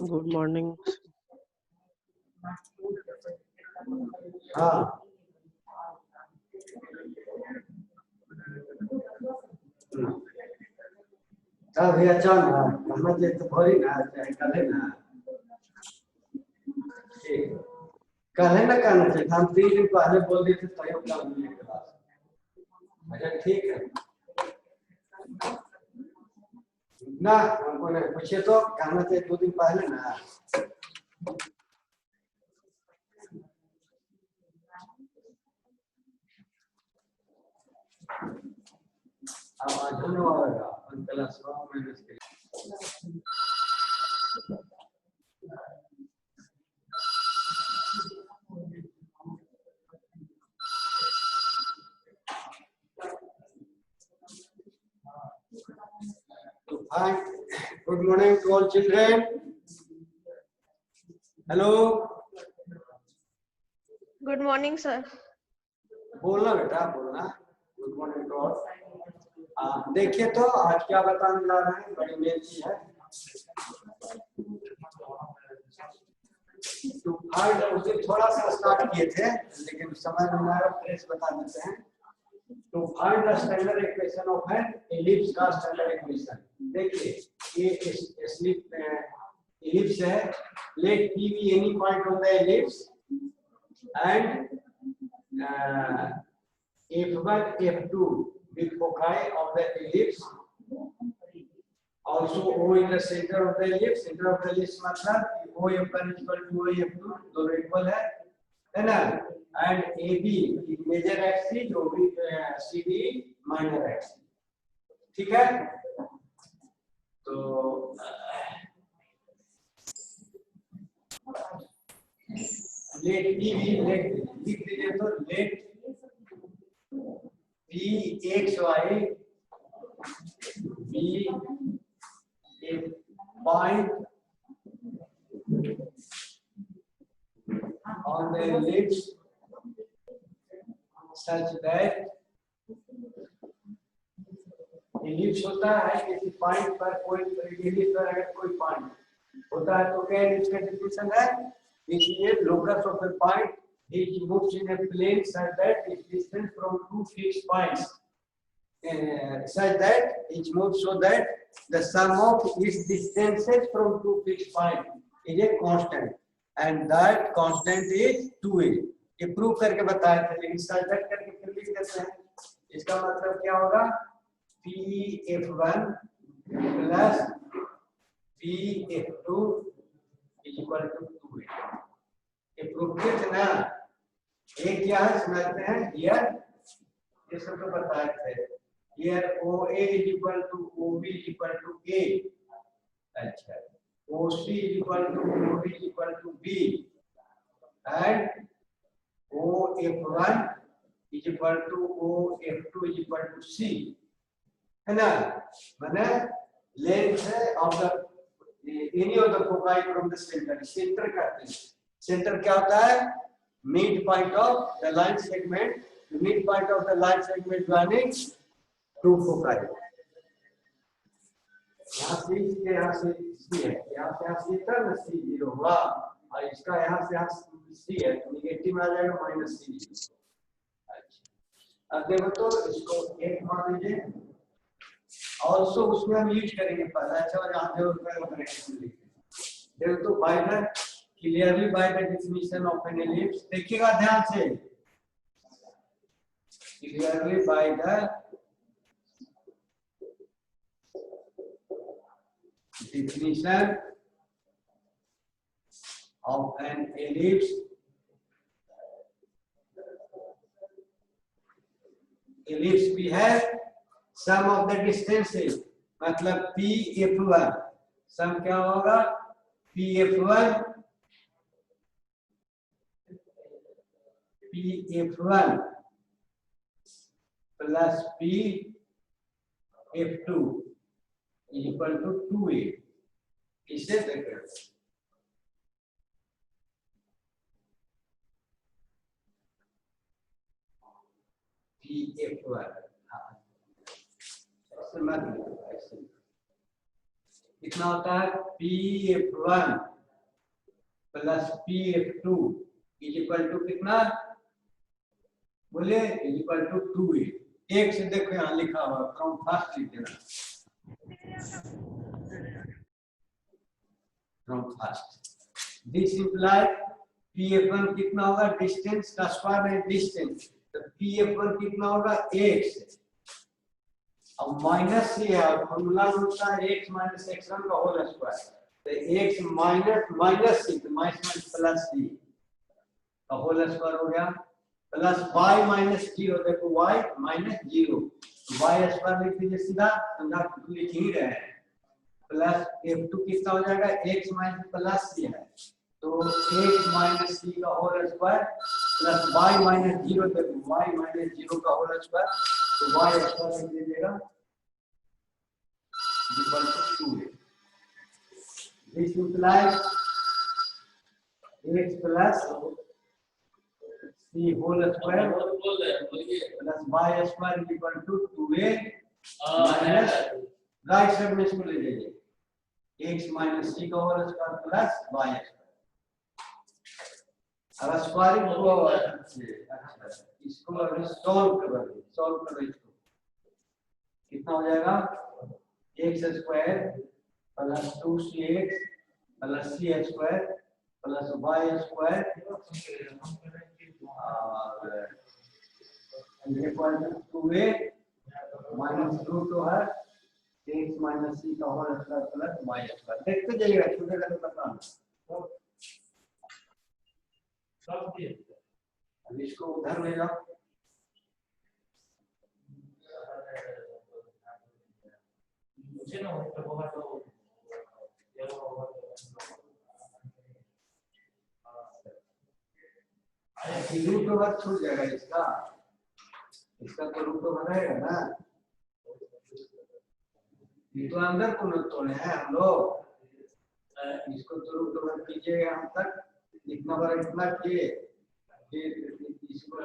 Good morning. हाँ भैया चल ना कहना चाहिए तो भरी ना चाहे कल है ना ठीक कल है ना कहना चाहिए हम 3 दिन पहले बोल दिए थे तय कल मिलने के बाद अच्छा ठीक है ना हमको नहीं पूछे तो कहना चाहिए 2 दिन पहले ना अब आज होने वाला है क्लास 1 माइनस के Hi, good morning to all children. Hello. Good morning, sir. बोलना बेटा बोलना. Good morning to all. देखिए तो आज क्या बताने जा रहे हैं बड़ी मेन चीज है. तो आज उसे थोड़ा सा स्टार्ट किए थे लेकिन समय में आया फ्रेश बता देते हैं. To find the standard equation of an ellipse का standard equation. देखिए ये ellipse है. Let P be any point on the ellipse and F1 F2 be foci of the ellipse. Also O in the center of the ellipse. Center of the ellipse मतलब O F1 equal to O F2 दोनों equal है ना. And AB major axis जो भी CD minor axis. ठीक है तो let P be let लिख दीजिए तो let P x y be a point on the ellipse such that ellipse होता है किसी पॉइंट पर कोई ellipse पर अगर कोई पॉइंट होता है तो क्या ellipse का डिफिनेशन है इसलिए locus of a point is moves in a plane such that its distance from two fixed points such that it moves so that the sum of its distances from two fixed points is a constant and that constant is 2a. ये prove करके बताया था लेकिन subject करके फिर लिख देते हैं. इसका मतलब क्या होगा Pf1 plus Pf2 is equal to 2a. ये प्रूव किए थे ना. एक क्या है समझते हैं हियर ये सब तो बताए थे. Here OA is equal to OB is equal to A. अच्छा OC is equal to OD is equal to B and OF1 is equal to OF2 is equal to C है ना. माने length of the any of the foci from the center. Center कहते हैं. Center क्या होता है midpoint of the line segment. The midpoint of the line segment joining two foci. यहाँ से C है. यहाँ से तब C0 हुआ और इसका यहाँ से C है तो नेगेटिव में आ जाएगा -C0. अब देखो तो इसको एक मान लीजिए. ऑल्सो उसमें हम यूज करेंगे पहला. अच्छा और यहाँ जरूर करेंगे. देखो तो by the clearly by the definition of an ellipse. देखिएगा ध्यान से. Clearly by the definition of an ellipse. Ellipse भी है sum of the distances मतलब Pf1 sum क्या होगा Pf1 plus Pf2 is equal to 2a. इसे देखें PF1 ऐसे मत लिखो, ऐसे कितना होता है PF1 plus PF2 is equal to कितना बोले इज इक्वल टू 2a। एक से देखो यहाँ लिखा हुआ फ्रॉम फर्स्ट लिख देना from first. This imply PF1 कितना होगा डिस्टेंस का स्क्वायर है डिस्टेंस, तो PF1 कितना होगा x अब माइनस से है फॉर्मूला होता है x माइनस x1 का होल स्क्वायर, तो x माइनस माइनस c तो माइनस प्लस c का होल स्क्वायर हो गया प्लस y माइनस 0 देखो y माइनस 0 y स्क्वायर लिख दीजिए सीधा, समझा लिख ही रहे हैं प्लस f2 कितना हो जाएगा x माइनस प्लस c है तो x माइनस c का whole square plus y minus 0 देखो y माइनस 0 का होल स्क्वायर तो y स्क्वायर लिख दीजिएगा equal to 2a। This implies x plus c whole square plus y square equal to 2a minus right side में इसको ले जाइए x माइनस c का whole square plus y square. अब squaring को इसको अभी सॉल्व करो इसको कितना हो जाएगा x square plus 2cx plus c square plus y square equal to 2a minus root over x minus c का whole square plus y square. देखते जाइएगा छोटे का बताना अब इसको उधर ले जाओ मुझे ना तो बहुत रूट ओवर छूट जाएगा इसका तो रूट ओवर रहेगा ना, ये तो अंदर को न तोड़े हैं हम लोग, इसको तो रूट ओवर कीजिएगा हम तक इतना बार इतना किए फिर इसको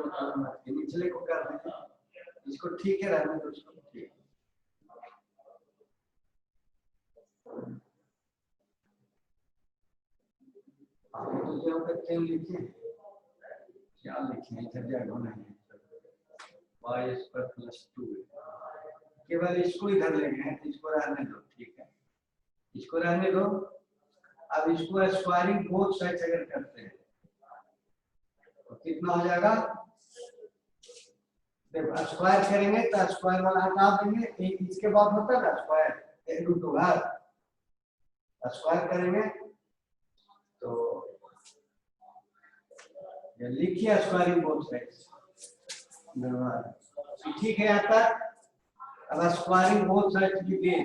निचले को कर देंगे इसको ठीक है रहने दो उसको ठीक तो जो करते हैं लिखे क्या लिखे इधर जाएगा नहीं y स्क्वायर प्लस 2 केवल इसको इधर ले गए इसको रहने दो ठीक है इसको रहने दो। अब इसको स्क्वायरिंग बोथ साइड अगर करते हैं तो कितना हो जाएगा देखो स्क्वायर करेंगे तो स्क्वायर वाला हटा देंगे एक इसके बाद होता है ना स्क्वायर रूट ओवर स्क्वायर करेंगे तो ये लिखिए स्क्वायरिंग बोथ साइड्स ठीक है आता अब स्क्वायरिंग बोथ साइड्स लिखिए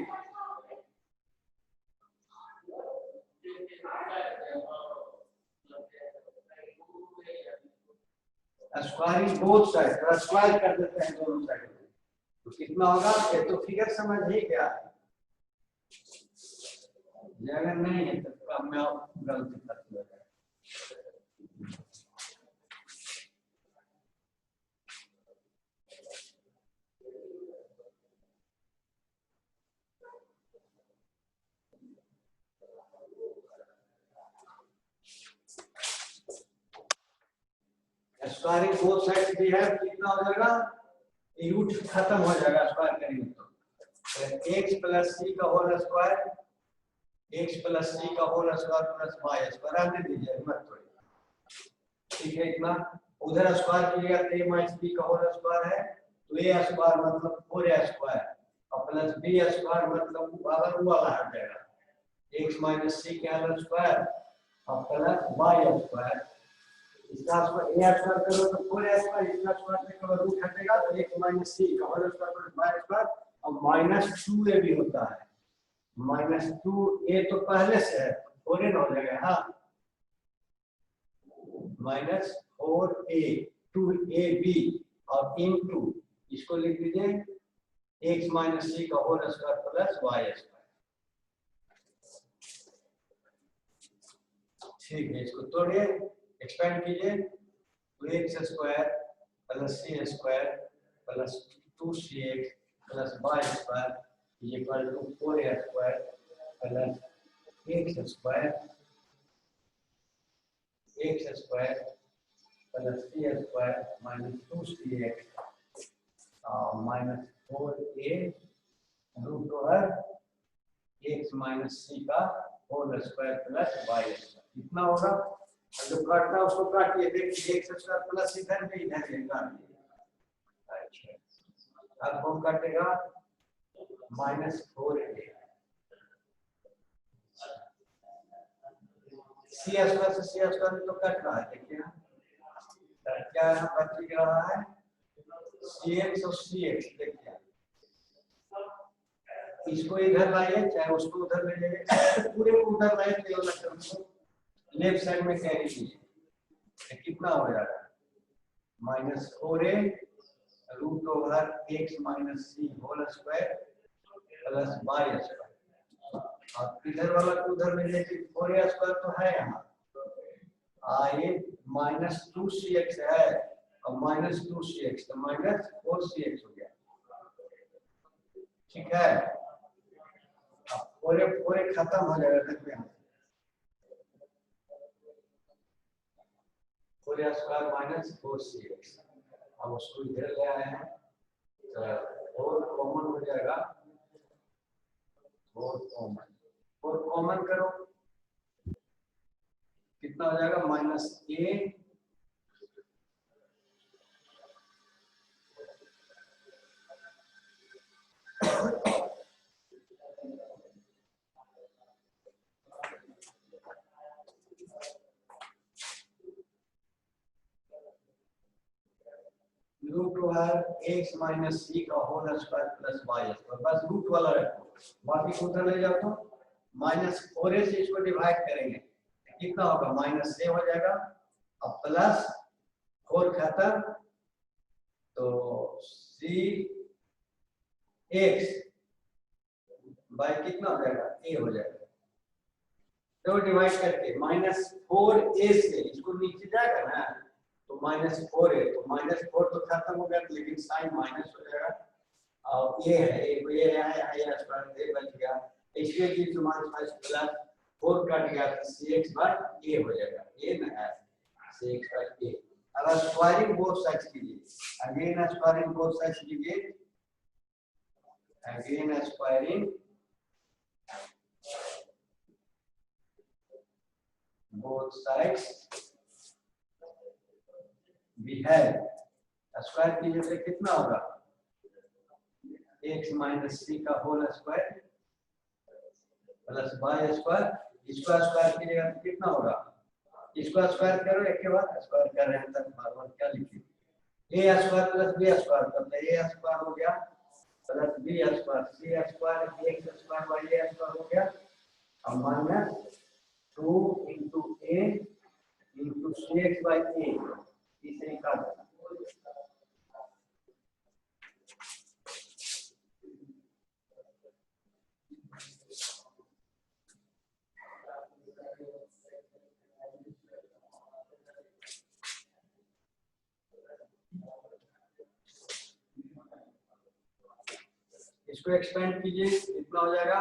स्क्वायरिंग बोथ साइड स्क्वायर कर देते हैं दोनों साइड तो कितना होगा ये तो फिगर समझ ही गया अगर नहीं है तो मैं गलती करती हूँ। स्क्वायरिंग बोथ साइड्स भी है कितना हो जाएगा रूट खत्म हो जाएगा स्क्वायर करेंगे तो x प्लस c का whole square x plus c का whole square plus y square आने दीजिए मत थोड़ी ठीक है इतना उधर स्क्वायर कीजिएगा तो a माइनस b का होल स्क्वायर है तो a स्क्वायर मतलब 4a स्क्वायर और प्लस b स्क्वायर मतलब अगर वो वाला हट जाएगा x माइनस c का होल स्क्वायर और प्लस y स्क्वायर इसका स्क्वायर a स्क्वायर करो तो 4a स्क्वायर इसका स्क्वायर से केवल रूट हटेगा तो x माइनस c का whole square plus y square और माइनस 2a भी होता है माइनस 2a तो पहले से है 4a हो जाएगा हाँ माइनस 4a 2ab और इनटू इसको लिख दीजिए x माइनस c का whole square plus y square ठीक है इसको तोड़िए एक्सपेंड कीजिए तो x square plus c square plus 2cx plus y square equal to 4a square plus x square plus c square minus 2cx minus 4a root over x minus c का whole square plus y square कितना होगा? जो काटना उसको काटिए, देखिए x square plus इधर में इधर काट दिए। अच्छा, अब कौन काटेगा? माइनस 4a c स्क्वायर से c स्क्वायर तो कट रहा है, देखिए क्या यहाँ बच रहा है? cx और cx, देखिए इसको इधर लाइए चाहे उसको उधर ले जाइए, पूरे को उधर लाइए तो लेफ्ट साइड में कैरी कीजिए, कितना हो जाएगा? Minus 4a root over x minus c whole square plus y square. और इधर वाला को उधर ले जाइए, 4a स्क्वायर तो है यहाँ, ये माइनस 2cx है और माइनस 2cx तो माइनस 4cx हो गया, ठीक है? अब पूरे खत्म हो जाएगा, देखो यहाँ 4a स्क्वायर माइनस 4cx। अब उसको इधर ले आए हैं तो 4 कॉमन हो जाएगा, 4 कॉमन करो कितना हो जाएगा? Minus a root over x minus c का whole square plus y square, बस रूट वाला रखो, बाकी को उधर ले जाओ तो माइनस 4a से इसको डिवाइड करेंगे कितना होगा? माइनस a हो जाएगा और प्लस 4 खत्म तो cx बाय कितना हो जाएगा? a हो जाएगा। तो डिवाइड करके माइनस 4a से इसको नीचे जाएगा ना तो माइनस 4a, तो माइनस 4 तो खत्म हो गया लेकिन साइन माइनस हो जाएगा और ये है ये स्क्वायर बच गया, इसलिए चीज माइनस प्लस 4 कट गया तो cx बाय a हो जाएगा, ये ना है cx बाय a। अब स्क्वायरिंग बोथ साइड्स कीजिए, अगेन स्क्वायरिंग बोथ साइड्स कीजिए, again squaring both sides we have square कीजिए तो कितना होगा? x माइनस c का whole square plus y square, इसका स्क्वायर कीजिएगा तो कितना होगा? इसका स्क्वायर करो, एक के बाद स्क्वायर कर रहे हैं तब बार-बार क्या लिखिए? a square plus b square मतलब a स्क्वायर हो गया plus b square c square x square y square हो गया और minus 2 into a into cx by a, इसे निकाल देना। इसको एक्सपेंड कीजिए, कितना हो जाएगा?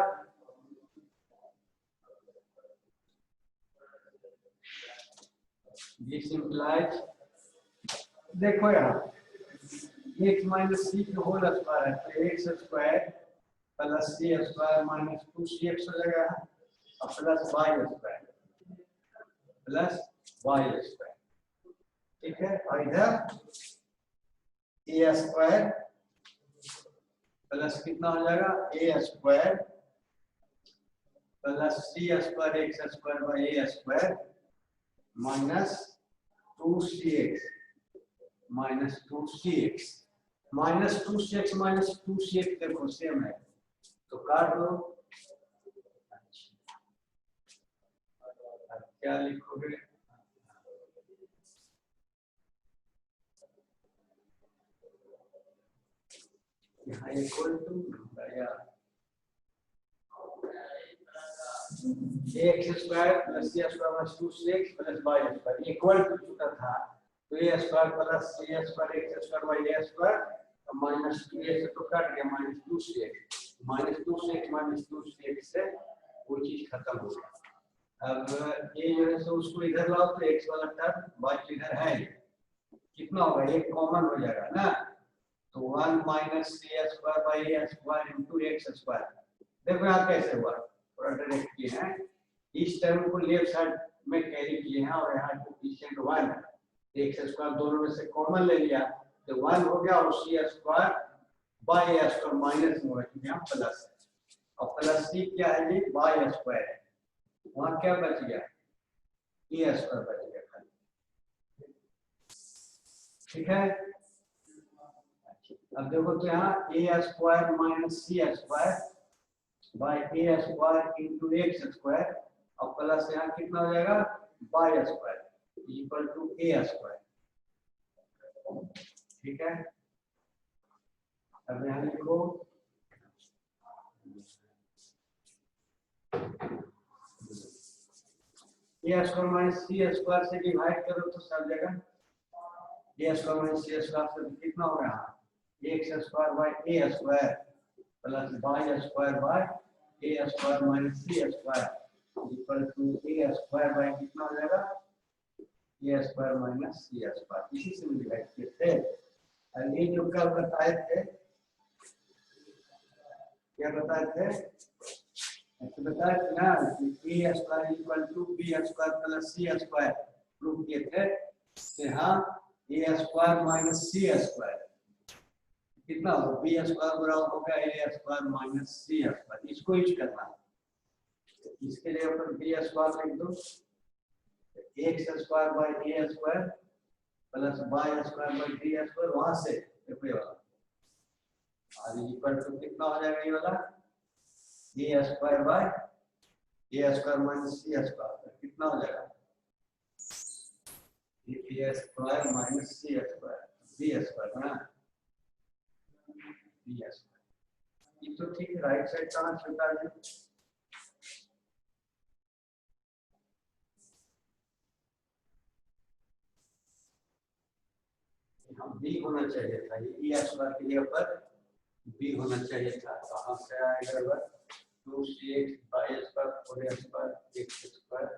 This implies, देखो यहाँ x माइनस c के होल स्क्वायर है तो x square plus c square minus 2cx हो जाएगा और प्लस y स्क्वायर, ठीक है? और इधर a स्क्वायर प्लस कितना हो जाएगा? a square plus c square x square by a square minus 2cx minus 2cx देखो सेम है तो काट दो। क्या लिखोगे? यहाँ equal to x square plus c square plus 2cx plus y square equal to चुका था तो a square plus c square x square y square minus 2 से तो कट गया, माइनस 2 से माइनस 2 से x से वो चीज खत्म हो गया। अब ये जो है सो उसको इधर लाओ तो x वाला टर्म y तो इधर है, कितना होगा, एक कॉमन हो जाएगा ना, तो 1 minus c square by a square into x square. देखो यहाँ कैसे हुआ, थोड़ा डायरेक्ट किए हैं, इस टर्म को लेफ्ट साइड में कैरी किए हैं और यहाँ कोएफिशिएंट 1 है, एक्स स्क्वायर दोनों में से कॉमन ले लिया तो 1 हो गया और c square by a square minus में होगा क्योंकि यहाँ प्लस है, और प्लस सी क्या है, ये बाई स्क्वायर है, वहाँ क्या बच गया, ए स्क्वायर बच गया खाली। ठीक है, अब देखो तो यहाँ a square minus c square by a square into x square और प्लस यहाँ कितना हो जाएगा, by square equal to a square. ठीक है, अब यहाँ लिखो a square minus c square से डिवाइड करो तो सब जगह a square minus c square से कितना हो रहा है, x square by a square plus y square by a square minus c square equal to a square by कितना हो जाएगा, a square minus c square. इसी से हम डिवाइड किए थे, और ये जो कल बताए थे, क्या बताए थे, ऐसे बताया थे ना कि a square equal to b square plus c square prove किए थे, तो यहाँ a square minus c square कितना हो, बी स्क्वायर बराबर होगा a square minus c square, इसको यूज करना है। तो इसके लिए अपन बी स्क्वायर लिख दो, x square by a square plus y square by D square, वहां से देखो ये वाला और इक्वल टू कितना हो जाएगा, ये वाला a square by a square minus c square कितना हो जाएगा, a square minus c square b square ना, बी स्क्वायर। ये तो ठीक है, राइट साइड कहाँ छोटा है, यहाँ बी होना चाहिए था, ये ए स्क्वायर के लिए पर बी होना चाहिए था, कहाँ से आएगा बस 2cx by square 4a square x square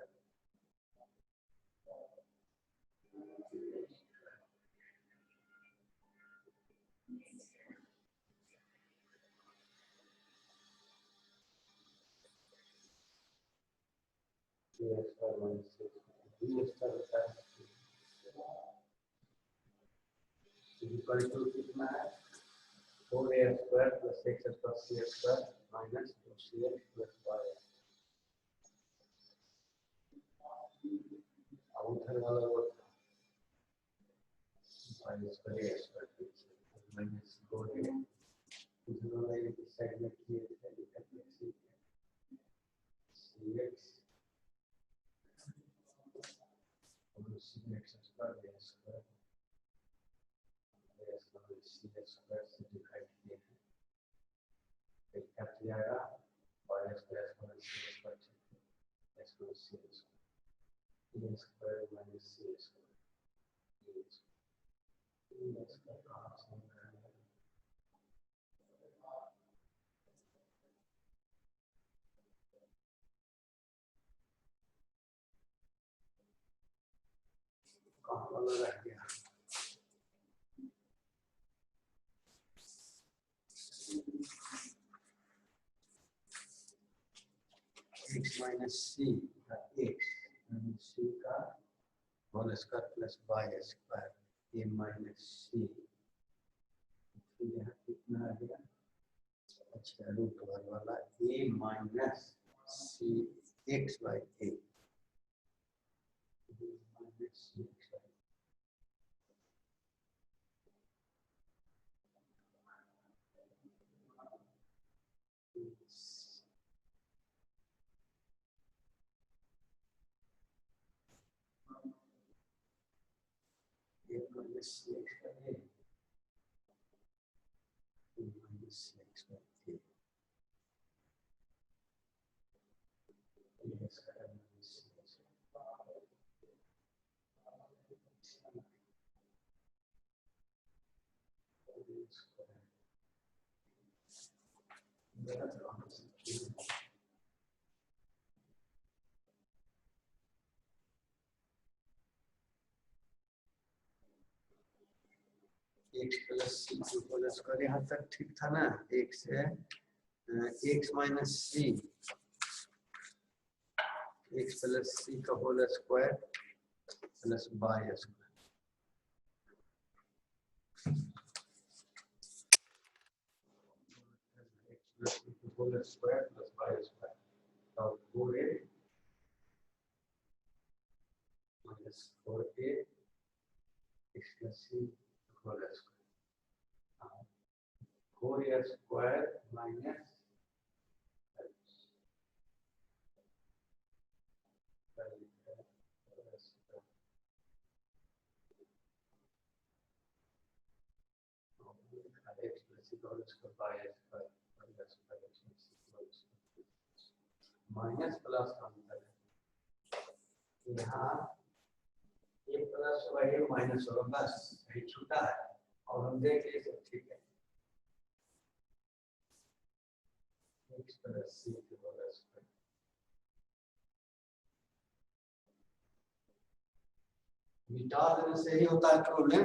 कितना है, 4a square plus x square c square minus 2cx plus y, अब उधर वाला वो minus a square minus 4a उधर वाला इस साइड में किए थे cx और cx स्क्वायर स्क्वायर स्क्वायर से डिवाइड किए हैं, एक कट जाएगा और square minus c square square c square square minus c square square कहाँ से निकालेंगे, कहाँ वाला रह गया, x माइनस सी का x माइनस सी का whole square plus y square a minus c, यहाँ कितना आ गया, अच्छा रूट वाला a minus c x by a minus c x by minus 6 by 8 minus 6 by 8 yes minus 6 minus x plus c whole square, यहाँ तक ठीक था ना। x है x minus c, x plus c का whole square plus y square. Whole square plus y square और 4a minus 4a x plus c whole square, 4a square minus minus plus का अंतर है, यहाँ ये प्लस होगा ये माइनस होगा, बस यही छूटा है और हम देख लिए सब ठीक है। x प्लस सी के होल स्क्वायर, मिटा देने से ही होता है प्रॉब्लम,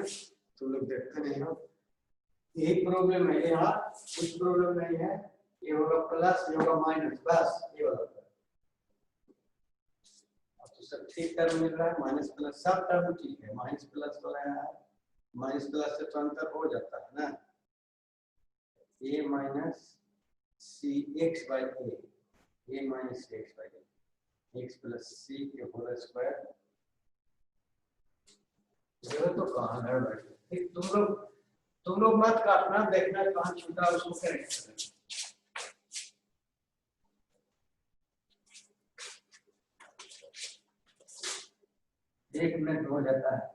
तुम लोग देखते नहीं हो। एक प्रॉब्लम है यहाँ, कुछ प्रॉब्लम नहीं है, ये होगा प्लस ये होगा माइनस, बस ये वाला। अब तो सब ठीक टर्म मिल रहा है, माइनस प्लस सब टर्म ठीक है, माइनस प्लस तो है, माइनस प्लस से तो अंतर हो जाता है ना। a minus c x by a minus x by a, x plus c के होल स्क्वायर। ये तो कहाँ है भाई, तुम लोग मत काटना, देखना कहाँ छूटा उसको करेक्ट करना। एक मिनट हो जाता है।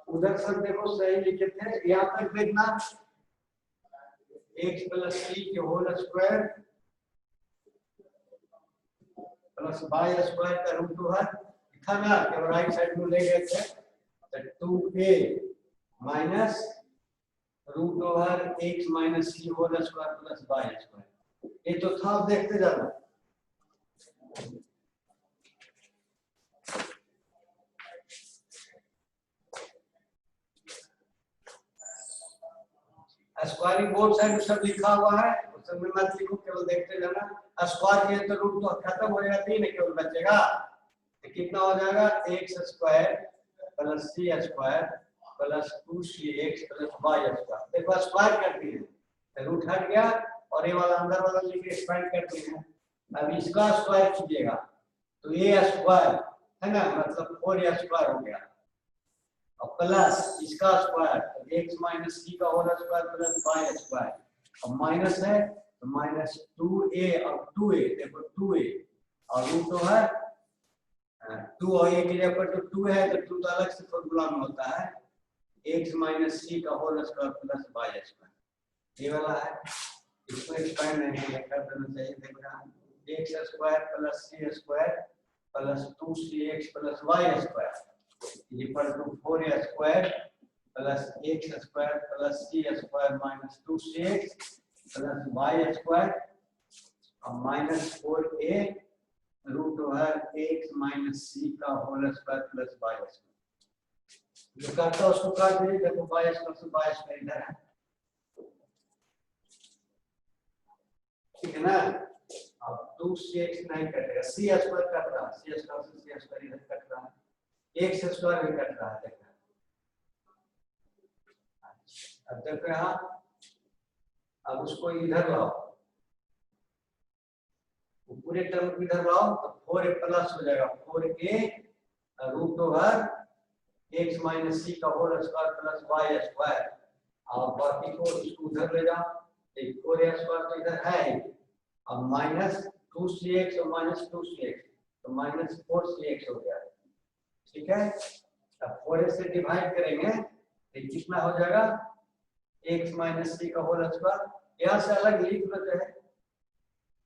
उधर सब देखो सही लिखे थे, यहाँ तक देखना x प्लस सी के whole square plus y square का रूट ओवर था ना, जब राइट साइड में ले गए थे तो 2a minus root over x minus c whole square plus y square, ये तो था, देखते जाना। स्क्वायरिंग बोर्ड साइड में सब लिखा हुआ है, उस सब में मत लिखो, केवल देखते जाना। स्क्वायर किए तो रूट तो खत्म हो जाएगा, 3 केवल बचेगा, तो कितना हो जाएगा x square plus c square plus 2cx plus y square. देखो स्क्वायर कर दिए तो रूट हट गया और ये वाला अंदर वाला लेके एक्सपेंड कर दिए हैं। अब इसका स्क्वायर कीजिएगा तो a स्क्वायर है ना, मतलब 4a स्क्वायर हो गया और प्लस इसका स्क्वायर x माइनस सी का whole square plus y square, और माइनस है तो माइनस 2a और 2a, देखो 2a और रूट है 2 और a के जगह पर तो 2 है तो 2 तो अलग से फॉर्मूला में होता है, x माइनस सी का whole square plus y square, ये वाला है। इसको एक्सपेंड नहीं कर देना चाहिए, देखना x square plus c square plus 2cx plus y square equal to 4a square plus x square plus c square minus 2cx plus y square और minus 4a root over x minus c का whole square plus y square. जो करता है उसको काट दीजिए, देखो y square से y स्क्वायर इधर है, ठीक है ना। अब 2cx नहीं कटेगा, c स्क्वायर कट रहा है, c स्क्वायर से c स्क्वायर इधर कट रहा है, x स्क्वायर भी कट रहा है, देखना। अब देखो यहाँ, अब उसको इधर लाओ, पूरे टर्म को इधर लाओ तो 4a प्लस हो जाएगा 4a root over x minus c का whole square plus y square, और बाकी को इसको उधर ले जाओ, 4a स्क्वायर तो इधर है ही, अब माइनस 2cx और माइनस 2cx तो माइनस 4cx हो गया, ठीक है। अब 4 से डिवाइड करेंगे तो कितना हो जाएगा x माइनस सी का होल स्क्वायर। यहाँ से अलग लिख लेते हैं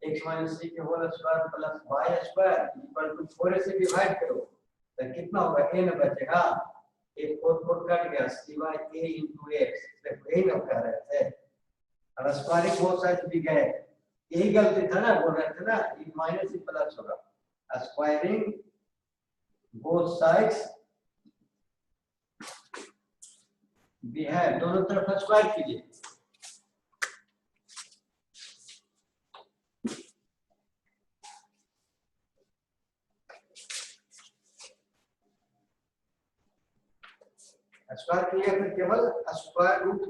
x माइनस सी के whole square plus y square equal to 4 से डिवाइड करो तो कितना होगा n बचेगा, एक 4 कट गया cy a into x, देखो यही हम कह रहे थे। और स्क्वायरिंग बोथ साइड भी गए, यही गलती था ना, बोल रहे थे ना ये माइनस ही प्लस होगा। स्क्वायरिंग बोथ साइड्स भी है, दोनों तरफ स्क्वायर कीजिए। स्क्वायर किया फिर केवल स्क्वायर रूट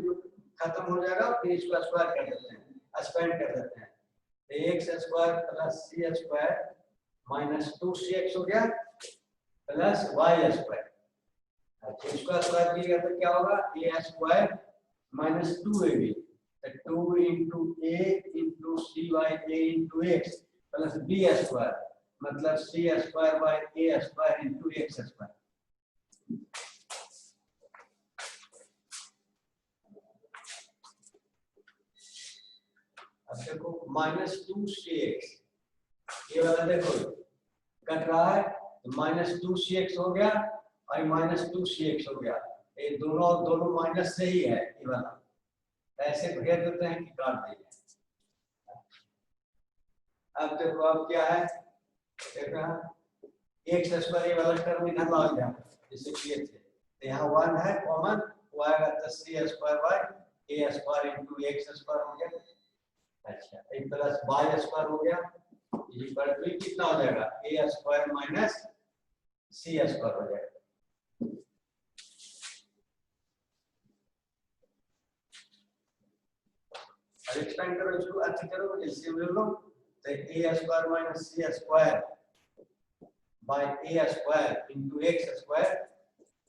खत्म हो जाएगा, फिर इसको स्क्वायर कर देते हैं, एक्सपेंड कर देते हैं। तो x square plus c square minus 2cx हो गया प्लस वाई स्क्वायर। अच्छा इसका स्क्वायर किया तो क्या होगा a स्क्वायर माइनस 2ab, तो 2 into a into cy a into x plus b square मतलब c square by a square into x square. अब देखो माइनस 2cx, ये वाला देखो कट रहा है तो माइनस 2cx हो गया और माइनस 2cx हो गया, ये दोनों माइनस से ही है, ये वाला ऐसे घेर देते हैं कि काट देंगे। अब देखो अब क्या है, देखो एक्स स्क्वायर ये वाला टर्म इधर ला गया जैसे किए थे, तो यहाँ 1 है कॉमन, वो आएगा तो c square by a square into x square हो गया। अच्छा एक प्लस वाई स्क्वायर हो गया, इक्वल टू कितना हो जाएगा a square minus c square हो जाएगा। और एक्सपेंड करो इसको, अच्छा करो एलसीएम ले लो, तो a square minus c square by a square into x square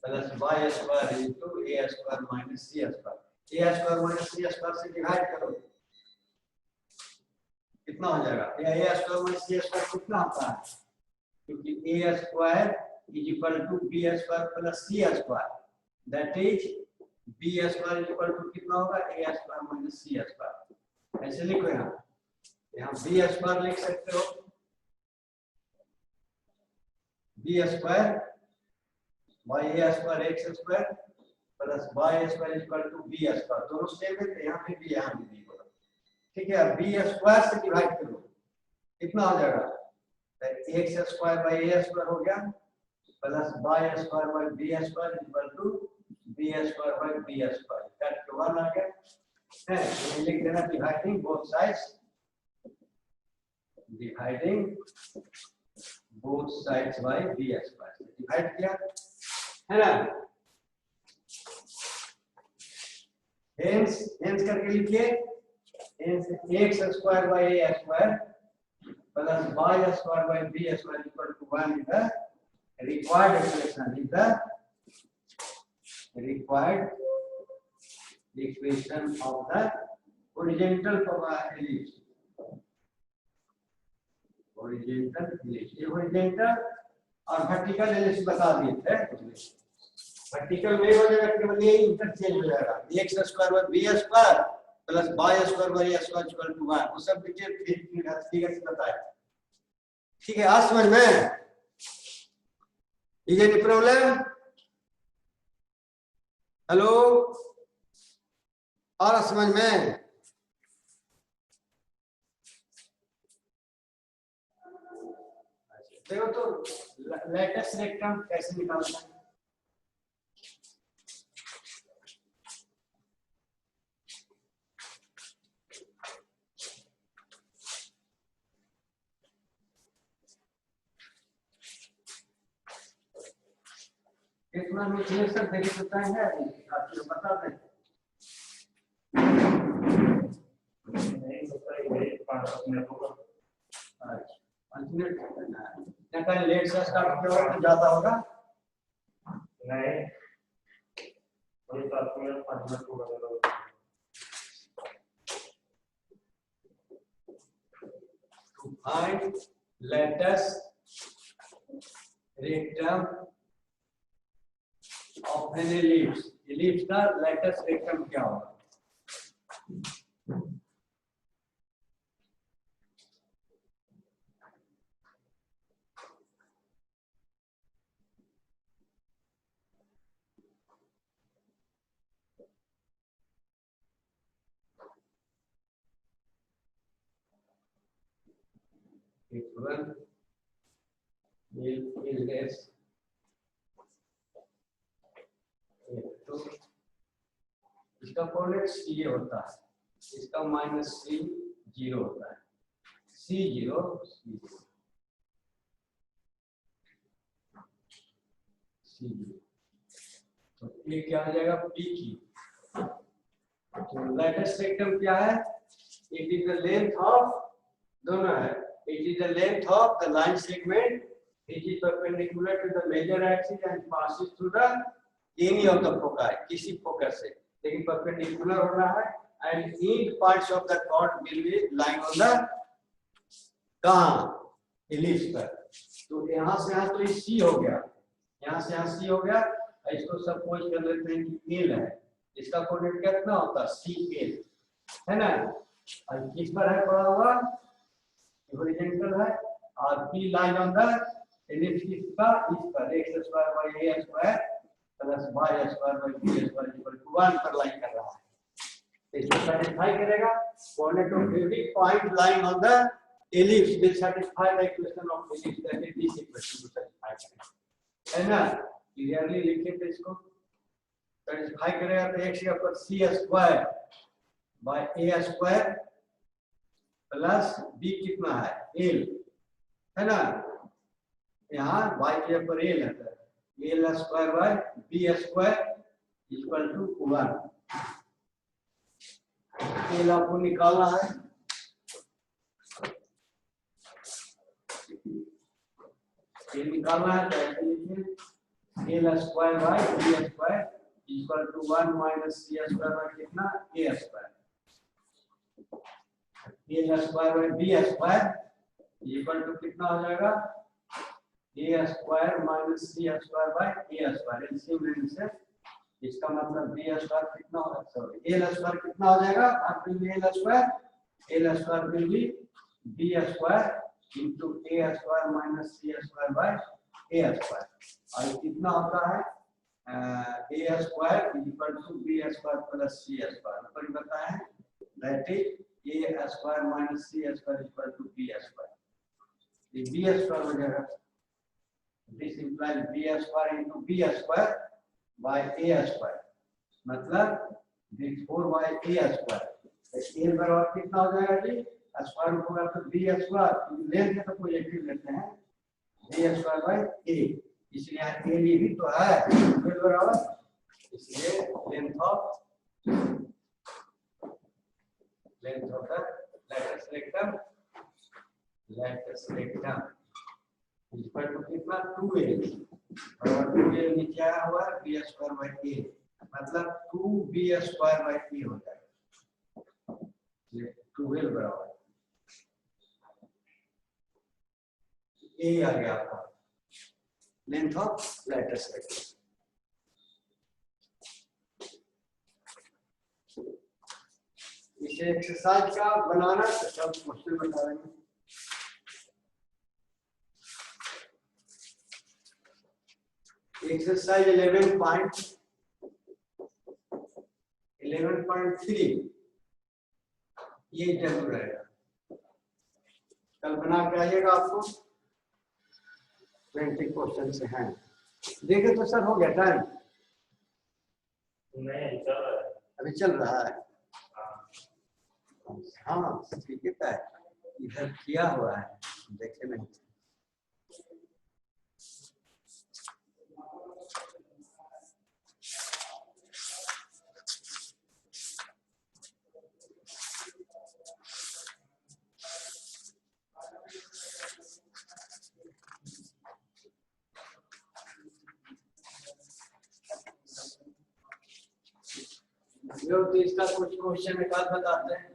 plus y square into a square minus c square. A square minus c square से डिवाइड करो कितना हो जाएगा, a square minus c square कितना होता है, क्योंकि a square is equal to b square plus c square, that is b square is equal to कितना होगा a square minus c square. ऐसे लिखो यहाँ बी स्क्वायर लिख सकते हो, b square by a square x square plus y square equal to b square, दोनों same है तो यहाँ पे भी यहाँ भी होगा। ठीक है, बी स्क्वायर से डिवाइड करो कितना हो जाएगा, x square by a square हो गया plus y square by b square equal to b square by b square, cut के 1 आ गया है। ये लिख देना dividing both sides, dividing both sides by b square से डिवाइड किया है ना। हेंस करके लिखिए, hence x square by a square plus y square by b square equal to 1 is the required expression, is the required equation of the horizontal ellipse, horizontal ellipse। ये horizontal और vertical ellipse बता दिए थे, vertical में हो जाएगा केवल ये इंटरचेंज हो जाएगा, x square by b square plus y square by a square equal to 1, वो सब डिटेल फिगर से बताया। ठीक है, आज समझ में any problem? हेलो और समझ में देखो तो लेटेस्ट रेक्टम कैसे निकालना है, इतना मिथिलेशन देख सकता है आपको बता दें। नहीं होता है, 5 मिनट होगा। अच्छा 5 मिनट क्या करें, लेट से स्टार्ट किया हो तो ज्यादा होगा, नहीं वही 7 मिनट 5 मिनट होगा। to find latest rectum of an ellipse, ellipse का लेटेस्ट रेक्टम क्या होगा? इसका कोऑर्डिनेट सी होता है, इसका माइनस सी 0 होता है, सी 0 सी 0 सी 0, तो ये क्या आ जाएगा पी की। तो लेटेस्ट रेक्टम क्या है? It is the length of, दोनों है, it is the length of the line segment which is perpendicular to the major axis and passes through the any of the foci, किसी focus से, लेकिन perpendicular होना है, and each parts of the chord will be lying on the कहाँ ellipse पर। तो यहाँ से यहाँ तो ये C हो गया, यहाँ से यहाँ C हो गया, इसको सपोज कर लेते हैं कि L है, इसका कोऑर्डिनेट कितना होता है CL, है ना? और किस पर है पड़ा हुआ? हॉरिजॉन्टल है, और P lying on the ellipse का इस पर x square by a square plus y square by b square equal to 1 पर लाइन कर रहा है। इसको सैटिस्फाई करेगा, coordinate of every point lying on the ellipse will satisfy the equation of ellipse, that is this equation को satisfy करेगा, है ना? क्लियरली लिखे थे इसको, सैटिस्फाई करेगा तो x के ऊपर c square by a square plus b कितना है l, है ना? यहाँ y के ऊपर a लेता है, a square by b square equal to 1। a आपको निकालना है, a निकालना है तो ऐसे लिखिए a square by b square equal to 1 minus c square by कितना a square, a square by b square equal to कितना हो जाएगा a square minus c square by a square, LCM लेने से इसका मतलब b स्क्वायर कितना होगा, सॉरी a स्क्वायर कितना हो जाएगा, आप a square will be b square into a square minus c square by a square, और कितना होता है a square equal to b square plus c square, ऊपर बताया है that is a square minus c square equal to b square, ये b square हो जाएगा। This implies b square into b square by a square, मतलब this 4 by a square, तो a बराबर कितना हो जाएगा जी, स्क्वायर होगा तो b स्क्वायर, लेंथ तो कोई एक ही लेते हैं b स्क्वायर by a, इसलिए यहाँ a भी तो है फिर बराबर, इसलिए length of the latus rectum equal to कितना 2a, और 2a नीचे आया हुआ है b स्क्वायर बाय a, मतलब 2b स्क्वायर बाय a हो जाएगा, ये 12 बराबर a आ गया आपका लेंथ ऑफ लेटेस्ट रेक्टम। इसे एक्सरसाइज का बनाना तो सब क्वेश्चन बता देंगे। एक्सरसाइज 11.3 ये जरूर रहेगा, कल बना के आइएगा, आपको 20 क्वेश्चन से हैं, देखे तो सर हो गया टाइम, नहीं चल रहा है अभी चल रहा है, हाँ ठीक है, इधर किया हुआ है देखे नहीं, तो इसका कुछ क्वेश्चन निकाल बताते हैं।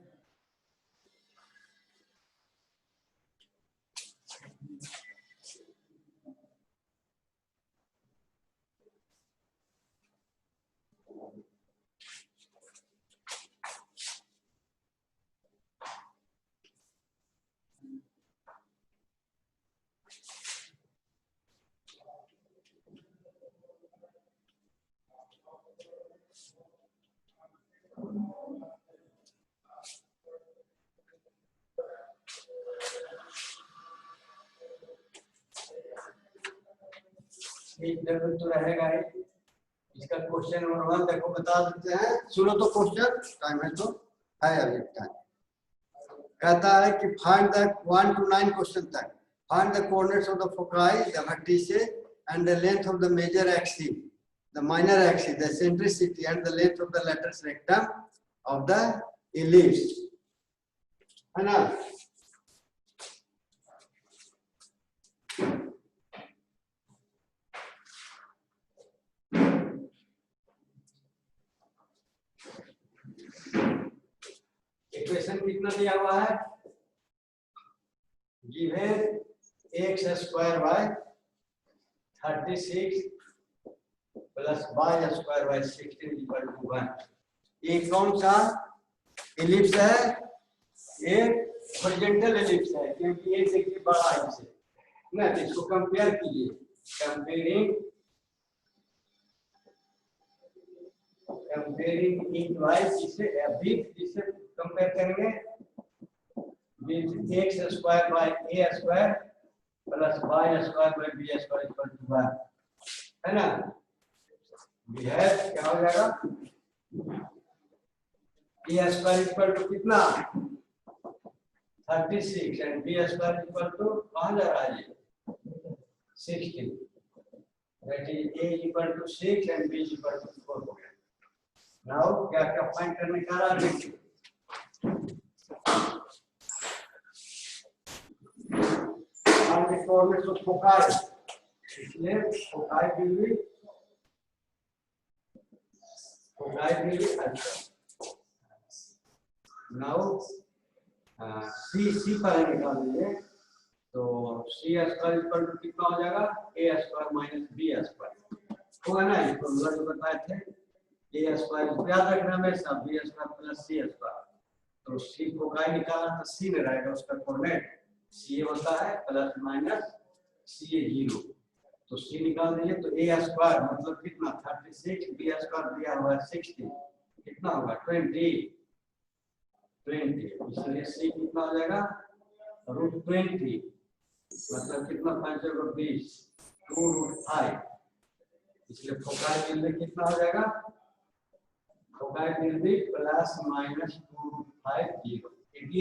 जरूर तो रहेगा ही। इसका क्वेश्चन नंबर 1 देखो बता देते हैं, सुनो तो क्वेश्चन, टाइम है तो है अभी टाइम। कहता है कि फाइंड द 1 to 9 क्वेश्चन तक, find the coordinates of the foci, the vertices and the length of the major axis, the minor axis, the eccentricity and the length of the latus rectum of the ellipse, है ना। Equation कितना दिया हुआ है, given x square by 36 plus y square by 16 equal to 1। ये कौन सा ellipse है, ये हॉरिजॉन्टल एलिप्स है, क्योंकि ये देखिए बड़ा है इसे ना। इसको कंपेयर कीजिए, कंपेयरिंग इन वाइज, जिसे विथ जिसे कंपेयर करेंगे with x square by a square plus y square by b square equal to 1, है ना। we have क्या हो जाएगा, a स्क्वायर इक्वल टू कितना 36 and b square equal to कहां जा रहा है ये 16, that is a equal to 6 and b equal to 4 हो गया। नाउ क्या क्या फाइंड करने का रहा है, the coordinates of foci, इसलिए foci will be now c पर निकाल दीजिए, तो c स्क्वायर इक्वल टू कितना हो जाएगा a square minus b square होगा ना। ये फॉर्मूला जो बताए थे, a स्क्वायर याद रखना हमेशा, b square plus c square, तो c फोकाई निकालना तो c में रहेगा उसका कोऑर्डिनेट, c होता है प्लस माइनस c 0, तो c निकाल दीजिए तो a स्क्वायर मतलब कितना 36, b स्क्वायर दिया हुआ है 16, कितना होगा 20, इसलिए c कितना हो जाएगा √20, मतलब कितना 5 × 20 2√5, इसलिए फोकाई बिंदु कितना हो जाएगा, फोकाई बिंदु प्लस माइनस 2√5 0।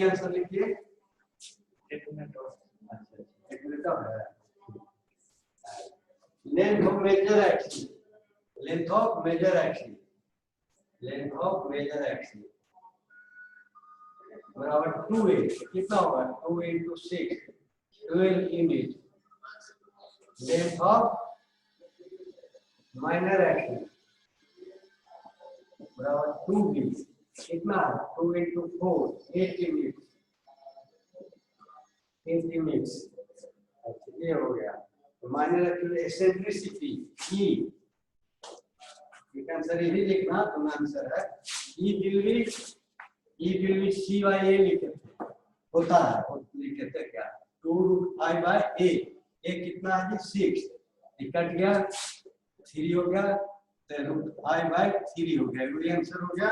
आंसर लिखिए, एक मिनट और है। Length of major axis, length of major axis, length of major axis बराबर 2a, कितना होगा 2 × 6 12 इमेज, लेंथ ऑफ माइनर एक्सिस बराबर 2b, कितना 2 × 4 8 इमेज, 8 इमेज, ये हो गया। माइनर एक्सिस एसेंट्रिसिटी e, ये आंसर यही लिखना, तो आंसर है e will be c by a लिखे थे, होता है लिखे थे क्या 2√5 by a, कितना है 6, कट गया 3 हो गया, तो √5 by 3 हो गया, ये आंसर हो गया।